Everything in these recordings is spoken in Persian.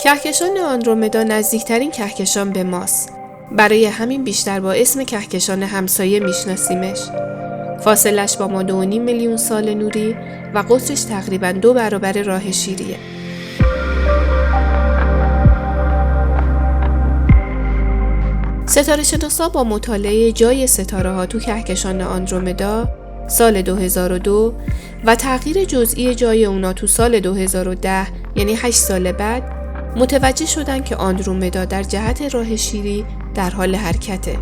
کهکشان آندرومدا نزدیکترین کهکشان به ماست. برای همین بیشتر با اسم کهکشان همسایه میشناسیمش. فاصلش با ما 2.5 میلیون سال نوری و قطرش تقریباً 2 برابر راه شیریه. ستاره شناسا با مطالعه جای ستاره ها تو کهکشان آندرومدا سال 2002 و تغییر جزئی جای اونا تو سال 2010 یعنی 8 سال بعد متوجه شدن که آندرومدا در جهت راه شیری در حال حرکته.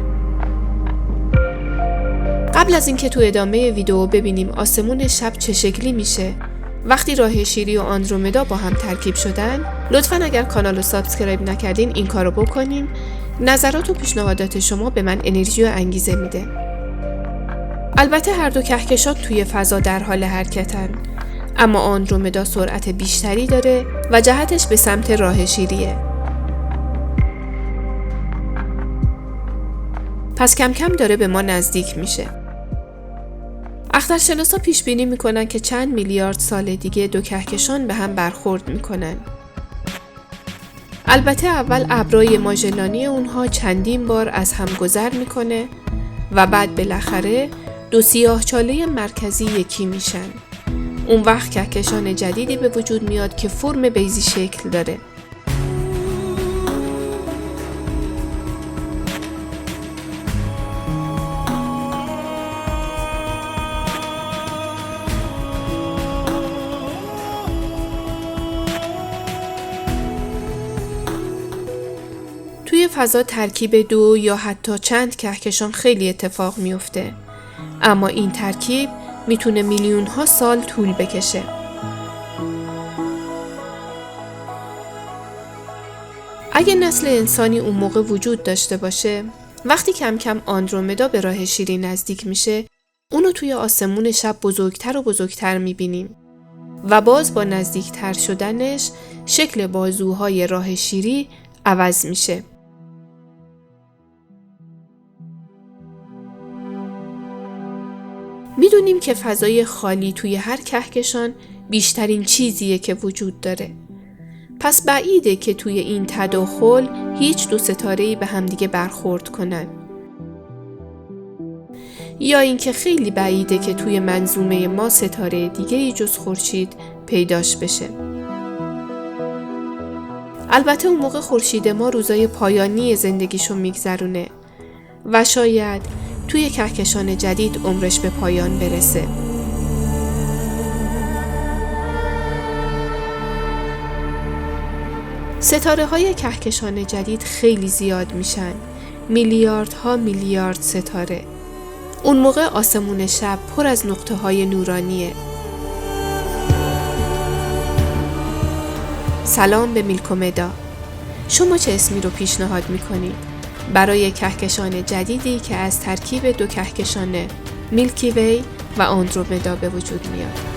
قبل از اینکه تو ادامه ویدیو ببینیم آسمون شب چه شکلی میشه وقتی راه شیری و آندرومدا با هم ترکیب شدن، لطفاً اگر کانال رو سابسکرایب نکردین این کارو بکنین. نظرات و پیشنهادات شما به من انرژی و انگیزه میده. البته هر دو کهکشان توی فضا در حال حرکتن، اما آندرومدا سرعت بیشتری داره و جهتش به سمت راه شیریه. پس کم کم داره به ما نزدیک میشه. اخترشناسا پیش بینی میکنن که چند میلیارد سال دیگه دو کهکشان به هم برخورد میکنن. البته اول ابرای ماژلانی اونها چندین بار از هم گذر میکنه و بعد بالاخره دو سیاهچاله مرکزی یکی میشن. اون وقت کهکشان جدیدی به وجود میاد که فرم بیضی شکل داره. توی فضا ترکیب دو یا حتی چند کهکشان خیلی اتفاق میفته، اما این ترکیب میتونه میلیون ها سال طول بکشه. اگه نسل انسانی اون موقع وجود داشته باشه، وقتی کم کم آندرومدا به راه شیری نزدیک میشه، اونو توی آسمون شب بزرگتر و بزرگتر میبینیم و باز با نزدیکتر شدنش شکل بازوهای راه شیری عوض میشه. میدونیم که فضای خالی توی هر کهکشان بیشترین چیزیه که وجود داره. پس بعیده که توی این تداخل هیچ دو ستاره‌ای به همدیگه برخورد کنن. یا اینکه خیلی بعیده که توی منظومه ما ستاره دیگه‌ای جز خورشید پیداش بشه. البته اون موقع خورشید ما روزای پایانی زندگیشو میگذرونه و شاید توی کهکشان جدید عمرش به پایان برسه. ستاره های کهکشان جدید خیلی زیاد میشن. میلیاردها میلیارد ستاره. اون موقع آسمون شب پر از نقطه های نورانیه. سلام به میلکومدا. شما چه اسمی رو پیشنهاد میکنید برای کهکشان جدیدی که از ترکیب دو کهکشان میلکی وی و آندرومدا به وجود میاد؟